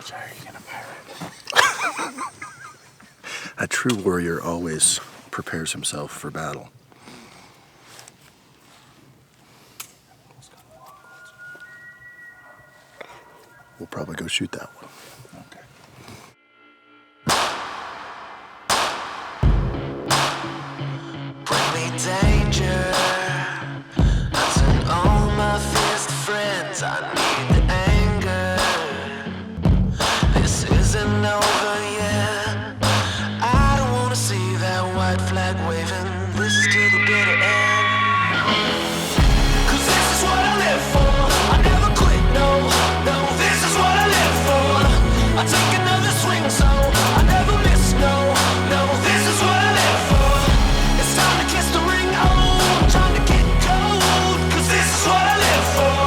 much are you gonna pirate? A true warrior always prepares himself for battle. We'll probably go shoot that one. Okay. Bring me danger. I send all my fears to friends. I need the anger. This isn't over yet. I don't wanna see that white flag waving. This is to the bitter end. 'Cause this is what I live for. I never quit, no, no. This is what I live for. I take another swing, so I never miss, no, no. This is what I live for. It's time to kiss the ring, oh, I'm trying to get cold. 'Cause this is what I live for.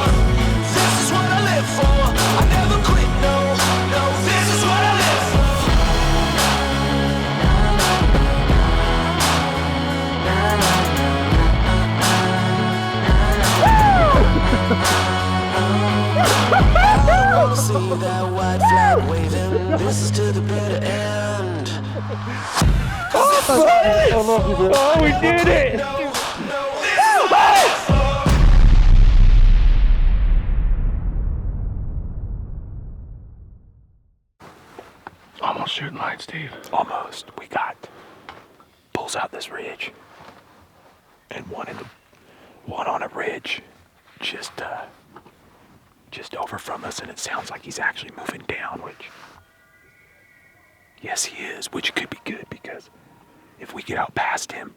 This is what I live for. I never quit, no, no. This is what I live for. See that white flag waving. This is to the bitter end. Oh, we did it! Almost shooting light, Steve. Almost. We got pulls out this ridge, and one on a ridge, just over from us, and it sounds like he's actually moving down. Which, yes, he is. Which could be good because if we get out past him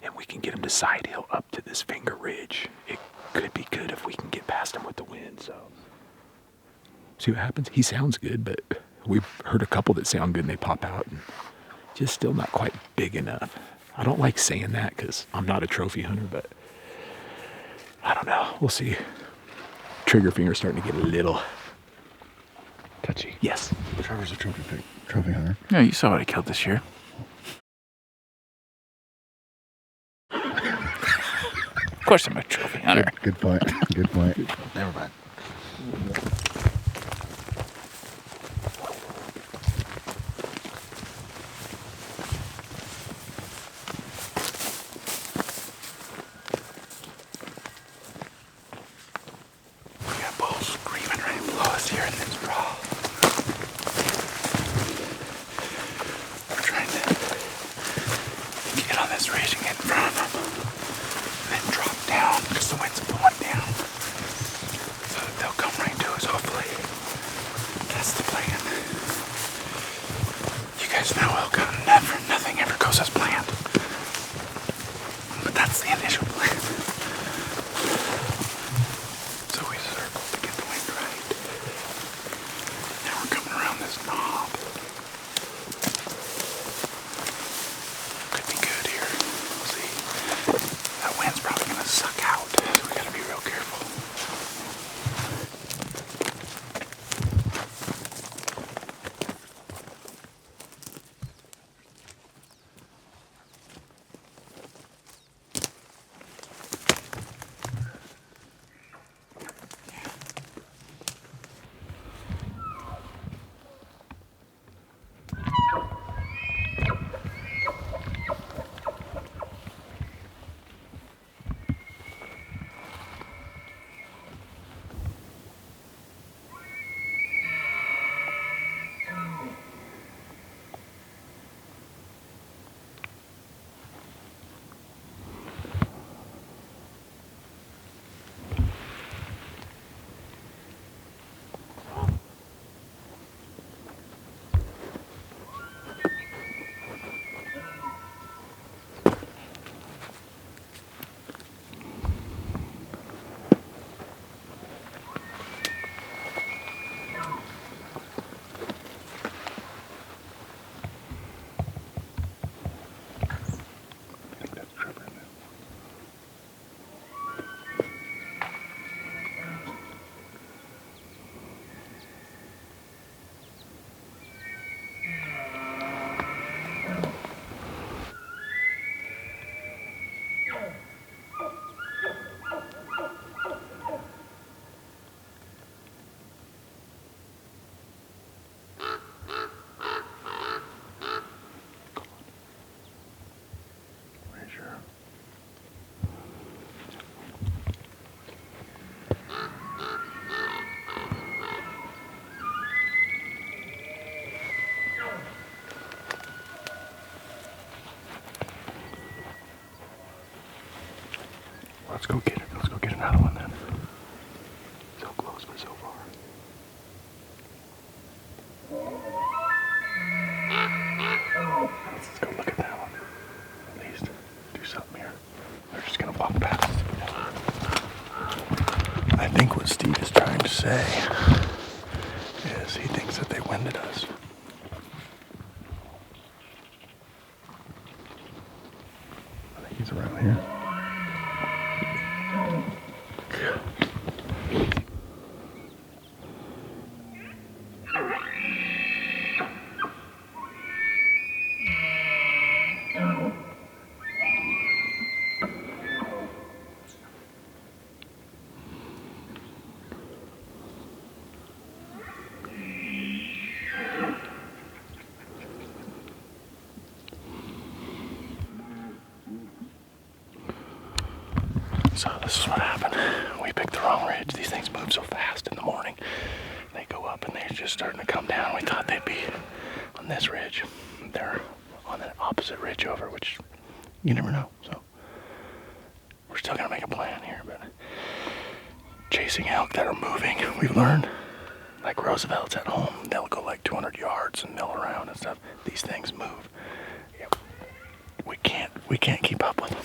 and we can get him to side hill up to this finger ridge, it could be good if we can get past him with the wind. So, see what happens. He sounds good, but we've heard a couple that sound good and they pop out and just still not quite big enough. I don't like saying that because I'm not a trophy hunter, but I don't know. We'll see. Trigger finger's starting to get a little touchy. Yes. Trevor's a trophy hunter. Yeah, you saw what I killed this year. Of course I'm a trophy hunter. Good point. Good point. Never mind. We got bulls screaming right below us here in this draw. We're trying to get on this ridge and get in front of them. And then drop down because the wind's blowing down. So that they'll come right to us, hopefully. That's the plan. You guys know nothing ever goes as planned. But that's the initial plan. So we circle to get the wind right. let's go get it. Let's go get another one then. So close, but so far. Let's go look at that one. At least do something here. They're just gonna walk past. I think what Steve is trying to say is he thinks that they winded us. I think he's around here. So this is what happened. We picked the wrong ridge. These things move so fast in the morning. They go up and they're just starting to come down. We thought they'd be on this ridge. They're on the opposite ridge over, which you never know. So we're still gonna make a plan here, but chasing elk that are moving, we've learned, like Roosevelt's at home, they'll go like 200 yards and mill around and stuff. These things move. Yep. We can't keep up with them.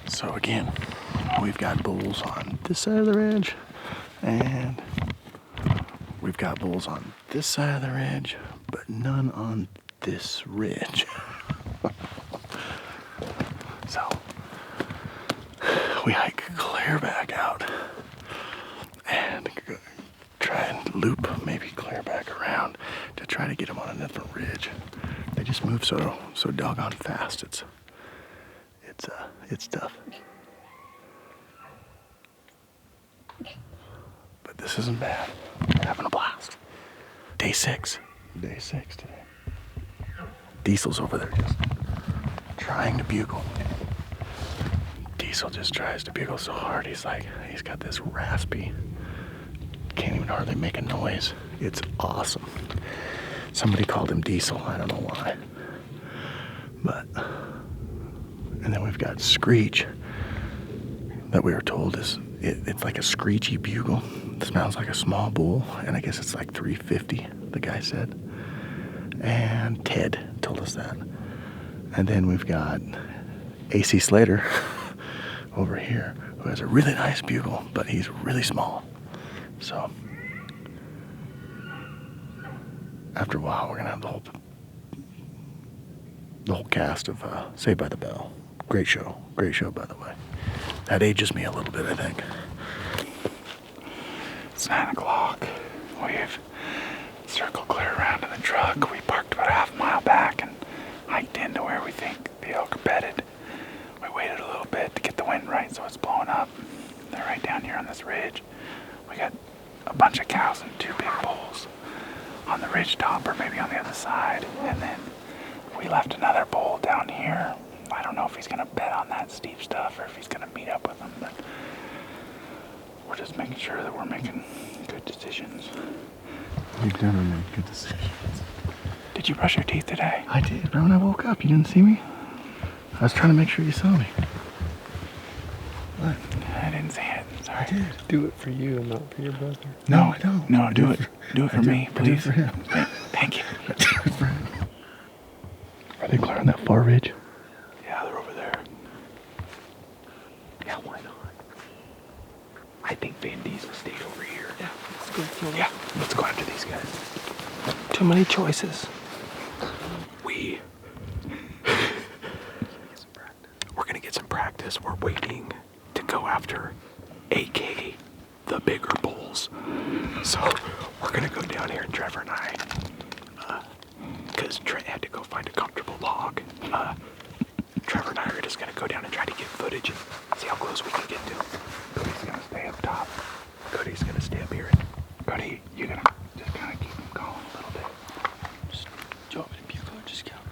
So again, we've got bulls on this side of the ridge, and we've got bulls on this side of the ridge, but none on this ridge. So we hike clear back out and try and loop, maybe clear back around to try to get them on a different ridge. They just move so doggone fast. It's tough. But this isn't bad. We're having a blast. Day six today. Diesel's over there just trying to bugle. Diesel just tries to bugle so hard. He's got this raspy, can't even hardly make a noise. It's awesome. Somebody called him Diesel. I don't know why. And then we've got Screech that we were told it's like a screechy bugle. It smells like a small bull, and I guess it's like 350, the guy said. And Ted told us that. And then we've got AC Slater over here, who has a really nice bugle, but he's really small. So after a while, we're gonna have the whole cast of Saved by the Bell. Great show, by the way. That ages me a little bit, I think. It's 9 o'clock. We've circled clear around in the truck. We parked about a half mile back and hiked into where we think the elk are bedded. We waited a little bit to get the wind right so it's blowing up. They're right down here on this ridge. We got a bunch of cows and 2 big bulls on the ridge top, or maybe on the other side. And then we left another bull down here. I don't know if he's gonna bet on that steep stuff or if he's gonna meet up with them, but we're just making sure that we're making good decisions. You've never made good decisions. Did you brush your teeth today? I did, but when I woke up, you didn't see me. I was trying to make sure you saw me. What? I didn't see it. Sorry. I did. Do it for you and not for your brother. No, I don't. No, do it. Do it for me, I do it please. for him. Thank you. I do it for him. Are they clear on that far ridge? Yeah, they're over there. Yeah, why not? I think Van Diesel stayed over here. Yeah, let's go kill them. Yeah, let's go after these guys. Too many choices. We're gonna get some practice. We're waiting to go after AK, the bigger bulls. So we're gonna go down here, Trevor and I, because Trent had to go find a comfortable log. Trevor and I are just gonna go down and try to get footage and see how close we can get to him. Cody's gonna stay up top. Cody's gonna stay up here. Cody, you're gonna just kind of keep him going a little bit. Do you want me to bugle or just count?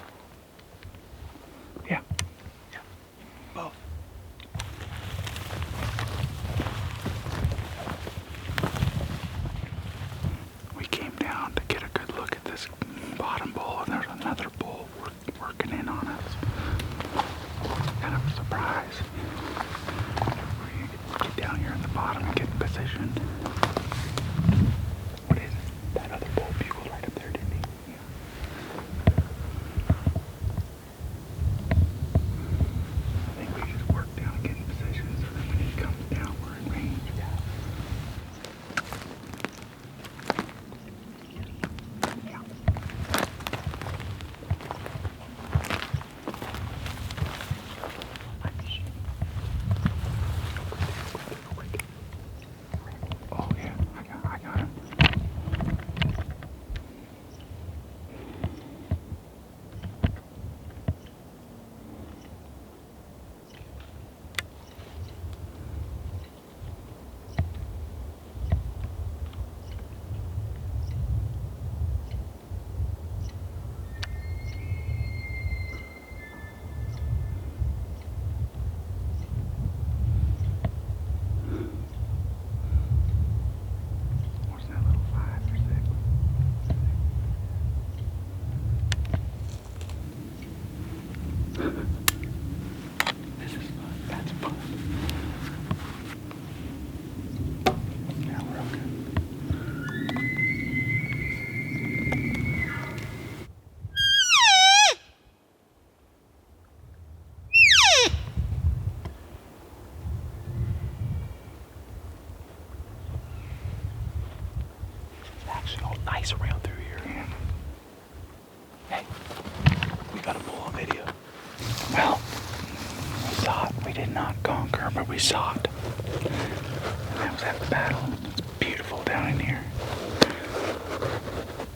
bottom and get in position. What is it? That other bull bugled right up there, didn't he? Yeah. I think we just work down and get in position so that when he comes down, we're in range. Yeah. Oh yeah, I got him. What's that little 5 or 6? This is fun. That's fun. Yeah, we're okay. It's actually all nice around through here. Yeah. Hey, we got a bull on video. Well, we saw it. We did not conquer, but we saw it. And that was at the battle. It's beautiful down in here.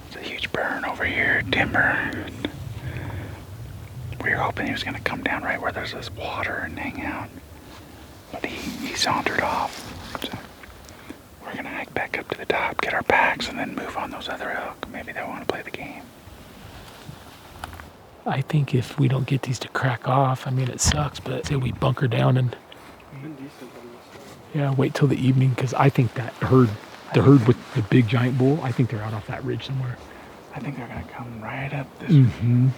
It's a huge burn over here, timber. We were hoping he was going to come down right where there's this water and hang out. But he sauntered off. So we're going to hike back up to the top, get our packs, and then move on those other elk. Maybe they want to play the game. I think if we don't get these to crack off, I mean, it sucks, but say we bunker down and yeah, wait till the evening, because I think that the herd with the big giant bull, I think they're out off that ridge somewhere. I think they're going to come right up this Mm-hmm.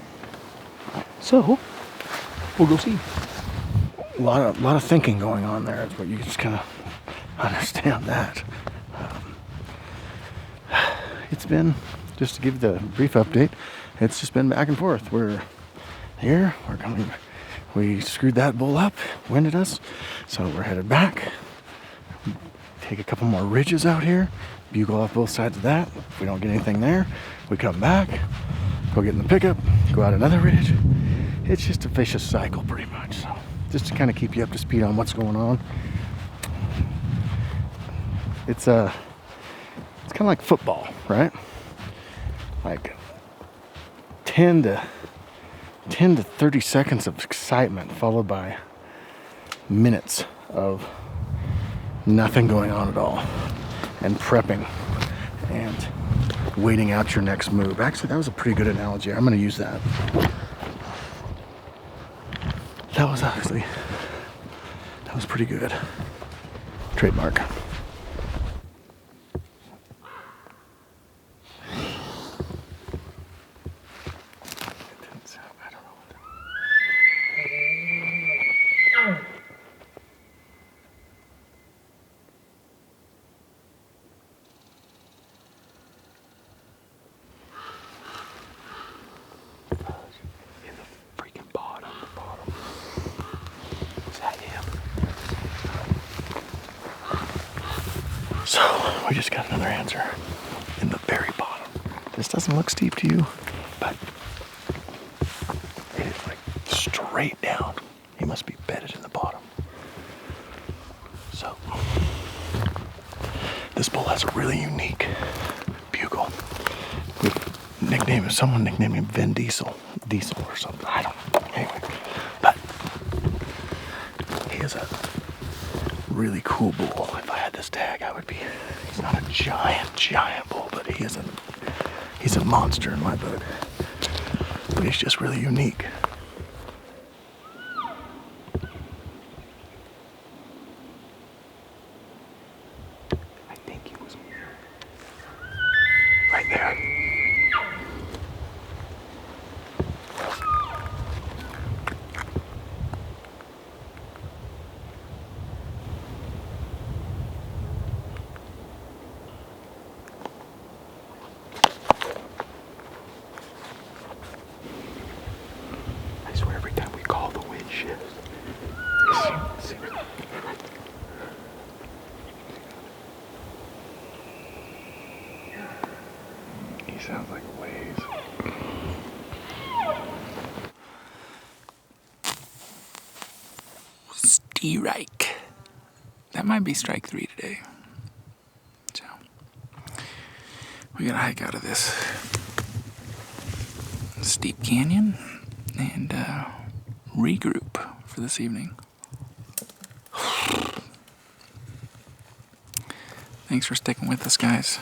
So, we'll go see. A lot of thinking going on there. It's what you just kind of understand that. It's been, just to give the brief update, it's just been back and forth. We're here, we screwed that bull up, winded us, so we're headed back. Take a couple more ridges out here, bugle off both sides of that. If we don't get anything there, we come back, go get in the pickup, go out another ridge. It's just a vicious cycle pretty much. So just to kind of keep you up to speed on what's going on. It's kind of like football, right? Like 10 to 30 seconds of excitement followed by minutes of nothing going on at all, and prepping and waiting out your next move. Actually, that was a pretty good analogy. I'm going to use that. That was pretty good. Trademark. In the freaking bottom. Is that him? So, we just got another answer in the very bottom. This doesn't look steep to you, but it is like straight down. He must be bedded in the bottom. So, this bull has a really unique bugle. Someone nicknamed him Vin Diesel or something. I don't know. Anyway, but he is a really cool bull. If I had this tag, I would be. He's not a giant bull, but he's a monster in my book. But he's just really unique. I think he was right there. sounds like waves. Strike. That might be strike 3 today. So we gotta hike out of this steep canyon and regroup for this evening. Thanks for sticking with us, guys.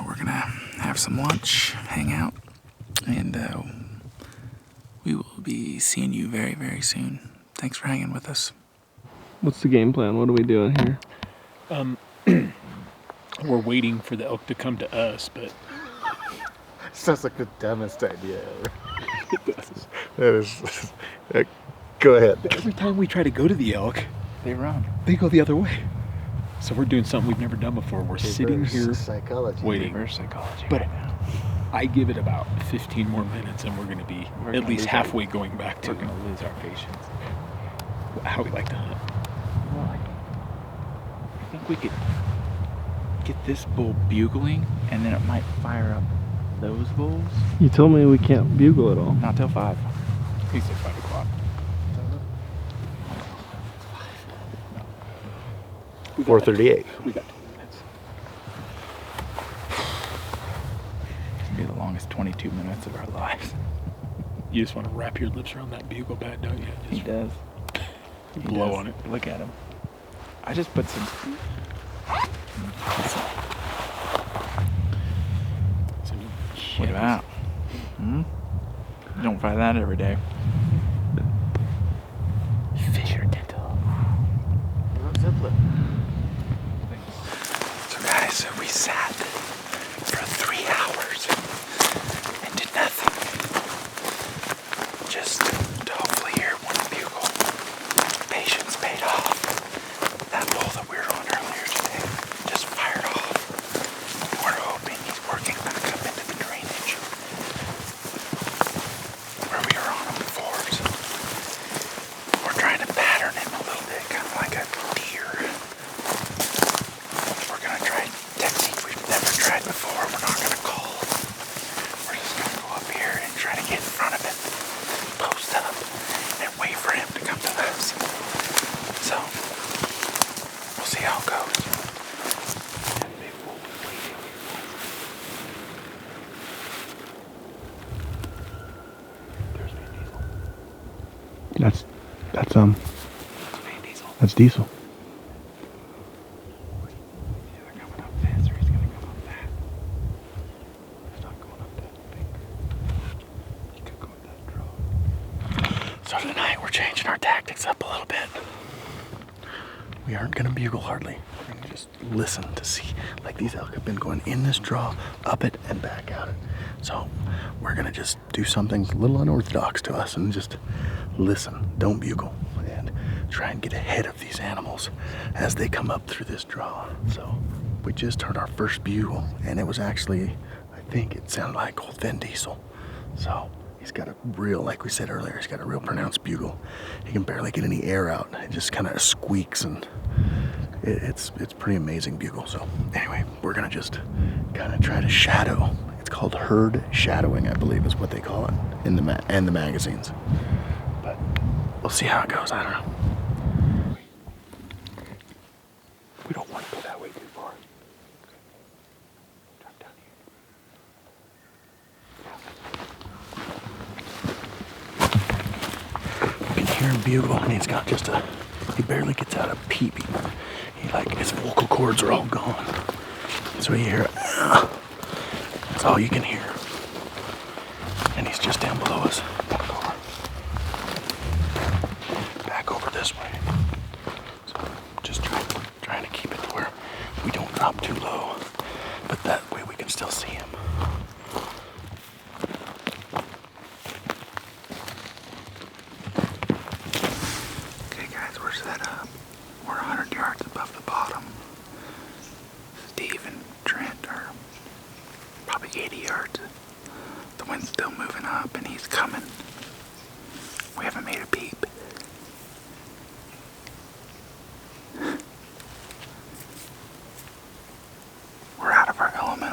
We're gonna have some lunch, hang out, and we will be seeing you very, very soon. Thanks for hanging with us. What's the game plan? What are we doing here? We're waiting for the elk to come to us, but Sounds like the dumbest idea ever. That is. Go ahead. every time we try to go to the elk, They run. they go the other way. So we're doing something we've never done before. We're sitting here Psychology. waiting. Reverse psychology. But right now. I give it about 15 more minutes and we're going to be We're at gonna least lose our- halfway going back to We're gonna lose our patience. how we like to hunt. Well, I think we could get this bull bugling, and then it might fire up those bulls. You told me we can't bugle at all. Not till 5. He said 5 o'clock. 4:38. We got 20 minutes. It'll be the longest 22 minutes of our lives. You just want to wrap your lips around that bugle bat, don't you? He Just does. He blow does. on it. Look at him. I just put some. What about? You don't find that every day. Fisher dental. So guys, we sat for 3 hours and did nothing. Just to hopefully hear one bugle. Patience paid off. That bull that we were on earlier today just fired off. We're hoping he's working back up into the drainage where we were on him before. So we're trying to pattern him a little bit, kind of like a deer. We're gonna try technique we've never tried before. We're not gonna call. We're just gonna go up here and try to get in front of him, post up, and wait for him to come to us. So we'll see how it goes. There's Van Diesel. That's That's Van Diesel. That's Diesel. He's either coming up this or he's gonna come up that. He's not going up that big. He could go up that draw. So tonight we're changing our tactics up a little bit. We aren't gonna bugle hardly. We're gonna just listen to see. Like these elk have been going in this draw, up it and back out it. So we're gonna just do something a little unorthodox to us and just listen. Don't bugle and try and get ahead of these animals as they come up through this draw. So we just heard our first bugle, and it was actually, I think it sounded like old Van Diesel. So he's got a real, like we said earlier, he's got a real pronounced bugle. He can barely get any air out. It just kind of squeaks, and it's pretty amazing bugle. So anyway, we're gonna just kind of try to shadow. It's called herd shadowing, I believe is what they call it in the magazines. But we'll see how it goes. I don't know. We don't want to go that way too far. Drop down here. You can hear him bugle, and he's got just a, he barely gets out a peep. He like, his vocal cords are all gone. So you hear, that's all you can hear. And he's just down below us. Back over this way. So just trying to keep it to where we don't drop too low, but that way we can still see him. Okay guys, we're set up. We're 100 yards above the bottom. Steve and Trent are probably 80 yards. The wind's still moving up and he's coming. We haven't made a peep. We're out of our element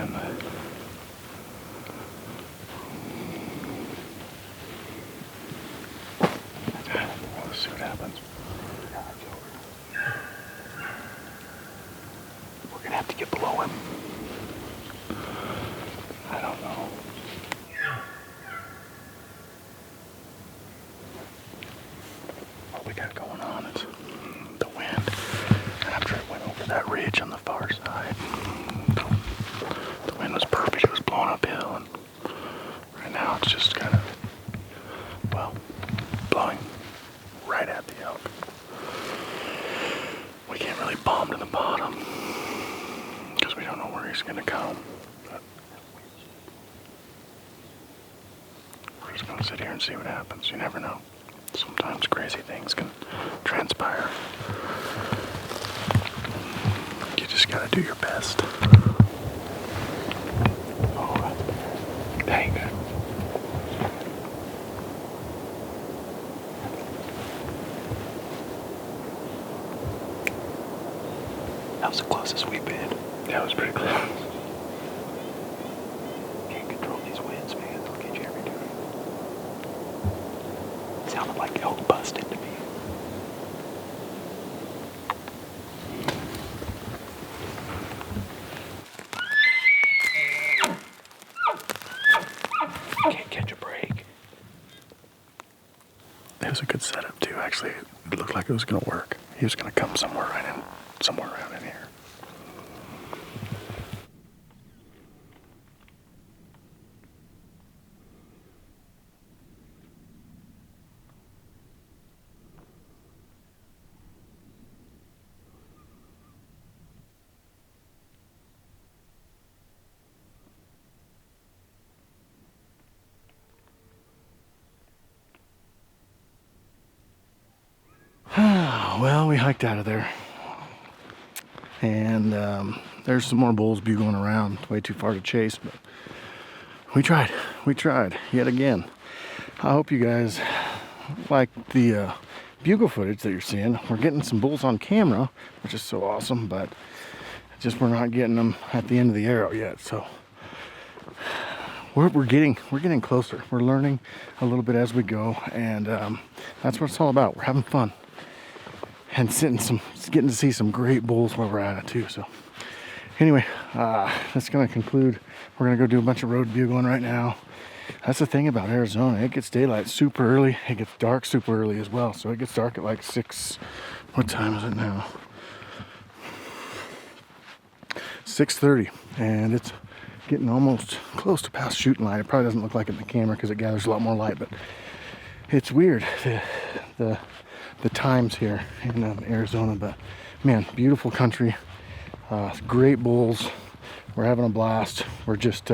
find the... Let's see what happens. We're gonna have to get below him. I don't know. What we got going on is the wind. After it went over that ridge on the far side, the wind was perfect. It was blowing uphill, and right now it's just kind of, well, blowing right at the elk. We can't really bomb to the bottom because we don't know where he's gonna come. But we're just gonna sit here and see what happens. You never know. Sometimes crazy things can transpire. You just gotta do your best. Oh, dang it. That was the closest we've been. That was pretty close. Can't control these winds, man. They'll get you every time. Sounded like elk busted to me. Can't catch a break. It was a good setup too, actually. It looked like it was gonna work. He was gonna come somewhere around in here. Well, we hiked out of there, and there's some more bulls bugling around. Way too far to chase, but we tried yet again. I hope you guys like the bugle footage that you're seeing. We're getting some bulls on camera, which is so awesome, but just we're not getting them at the end of the arrow yet. So we're getting closer. We're learning a little bit as we go, and that's what it's all about. We're having fun. And getting to see some great bulls while we're at it too. So anyway, that's gonna conclude. We're gonna go do a bunch of road bugling right now. That's the thing about Arizona. It gets daylight super early. It gets dark super early as well. So it gets dark at like 6. What time is it now? 6:30, and it's getting almost close to past shooting light. It probably doesn't look like it in the camera because it gathers a lot more light, but it's weird. The times here in Arizona, but man, beautiful country, great bulls. We're having a blast. We're just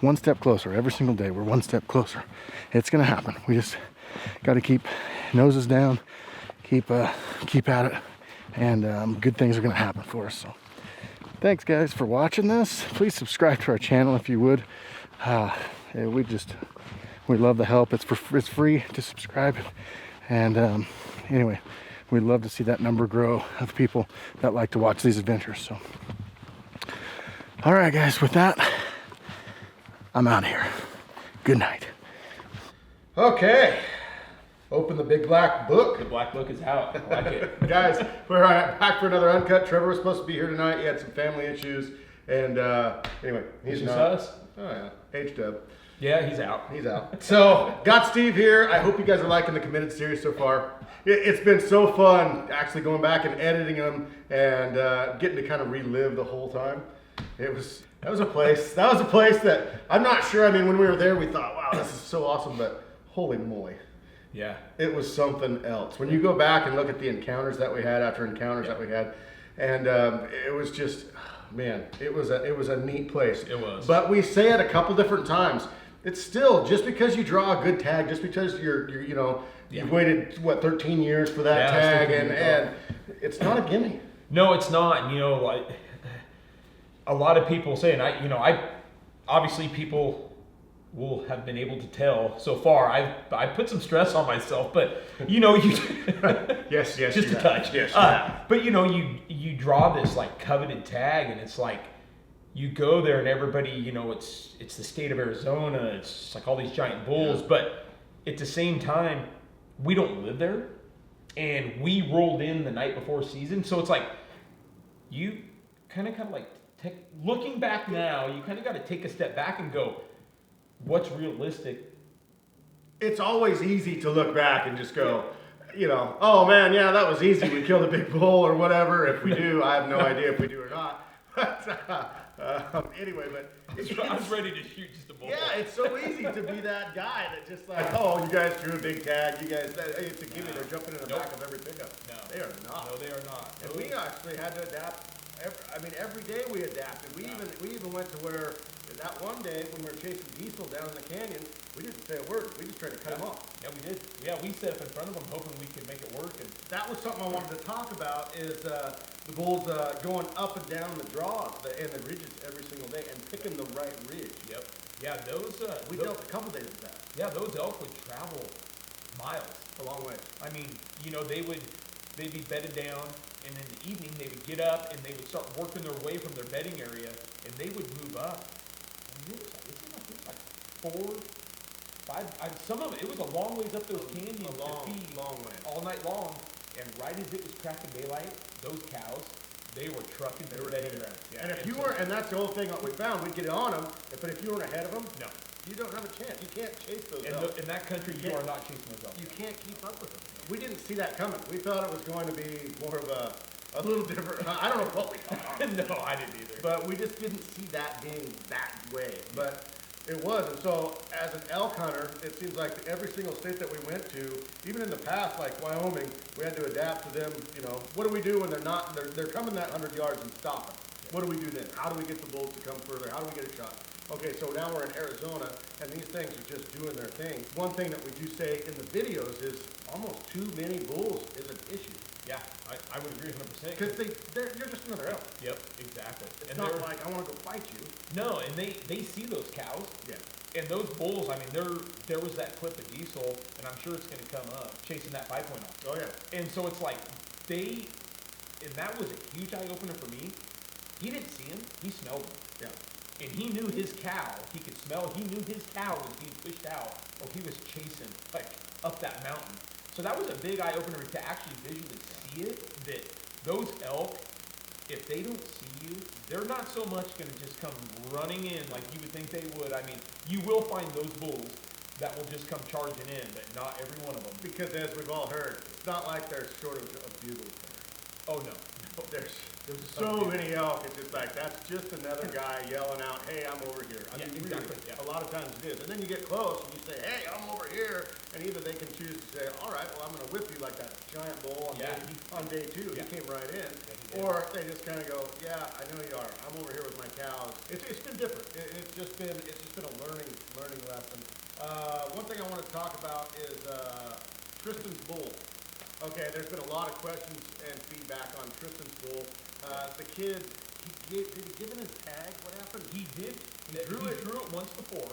one step closer every single day. We're one step closer. It's gonna happen. We just got to keep noses down, keep at it, and good things are gonna happen for us. So thanks guys for watching this. Please subscribe to our channel if you would. We love the help. It's free to subscribe, and anyway, we'd love to see that number grow of people that like to watch these adventures. So, all right, guys, with that, I'm out of here. Good night. Okay, open the big black book. The black book is out. I like it. Guys, we're back for another uncut. Trevor was supposed to be here tonight. He had some family issues, and anyway, he's not. Us? Oh yeah, H-Dub. Yeah, he's out. He's out. So, got Steve here. I hope you guys are liking the Committed series so far. It's been so fun actually going back and editing them and getting to kind of relive the whole time. That was a place that I'm not sure. I mean, when we were there, we thought, wow, this is so awesome, but holy moly. Yeah. It was something else. When you go back and look at the encounters that we had after encounters that we had, and it was just, man, it was a neat place. It was. But we say it a couple different times. It's still, just because you draw a good tag, just because you're you've waited 13 years for that tag, and it's not a gimme. No, it's not. You know, like a lot of people say, and I obviously people will have been able to tell so far. I put some stress on myself, but you yes, just a touch. Yes, but you draw this like coveted tag, and it's like you go there and everybody, it's the state of Arizona. It's like all these giant bulls, but at the same time, we don't live there, and we rolled in the night before season, so it's like you kind of like looking back now, you kind of got to take a step back and go, what's realistic? It's always easy to look back and just go, oh man, yeah, that was easy. We killed a big bull or whatever. If we do, I have no idea if we do or not. But anyway, I was ready to shoot just a bull. Yeah, it's so easy to be that guy that just like, oh, you guys drew a big tag. You guys, it's a gimme. They're jumping in the back of every pickup. No, they are not. No, they are not. And we actually had to adapt. Every day we adapted. We even went to where that one day when we were chasing diesel down in the canyon, we didn't say a word. We just tried to cut him off. Yeah, we did. Yeah, we set up in front of them hoping we could make it work. And that was something I wanted to talk about is the bulls going up and down the draws and the ridges every single day and picking the right ridge. Yep. Yeah, we dealt a couple days with that. Yeah, those elk would travel miles. A long way. I mean, they'd be bedded down, and in the evening they would get up and they would start working their way from their bedding area, and they would move up. I mean, it was like 4, 5. Some of it was a long ways up those canyons to feed long way all night long. And right as it was cracking daylight, those cows, they were trucking their bedding ground. Yeah. And if you were, and that's the whole thing that we found, we'd get on them. But if you weren't ahead of them, no, you don't have a chance. You can't chase those. In that country, you are not chasing those elk. You can't keep up with them. We didn't see that coming. We thought it was going to be more of a little different. I don't know what we thought. No, I didn't either. But we just didn't see that being that way. But it was. And so as an elk hunter, it seems like every single state that we went to, even in the past, like Wyoming, we had to adapt to them. What do we do when they're coming that 100 yards and stopping? What do we do then? How do we get the bulls to come further? How do we get a shot? Okay, so now we're in Arizona, and these things are just doing their thing. One thing that we do say in the videos is almost too many bulls is an issue. Yeah, I would agree 100%. Because you're just another elk. Yep, exactly. It's not like I want to go fight you. No, and they see those cows. Yeah. And those bulls, I mean, there was that clip of Diesel, and I'm sure it's going to come up, chasing that 5.0. Oh, yeah. And so it's like and that was a huge eye-opener for me. He didn't see him, he smelled him. Yeah. And he knew his cow, he could smell, he knew his cow was being pushed out, or he was chasing, like, up that mountain. So that was a big eye-opener to actually visually see it, that those elk, if they don't see you, they're not so much going to just come running in like you would think they would. I mean, you will find those bulls that will just come charging in, but not every one of them. Because as we've all heard, it's not like there's shortage of bugles there. Oh, no. There's so many elk. It's just like, that's just another guy yelling out, hey, I'm over here. I mean, exactly. Really, a lot of times it is. And then you get close and you say, hey, I'm over here. And either they can choose to say, all right, well, I'm going to whip you like that giant bull on day 2. Yeah. He came right in. Or they just kind of go, yeah, I know you are. I'm over here with my cows. It's been different. It's just been a learning lesson. One thing I want to talk about is Tristan's bull. Okay, there's been a lot of questions and feedback on Tristan's bull. The kid, did he give it his tag? What happened? He did. He drew it once before.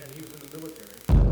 And he was in the military.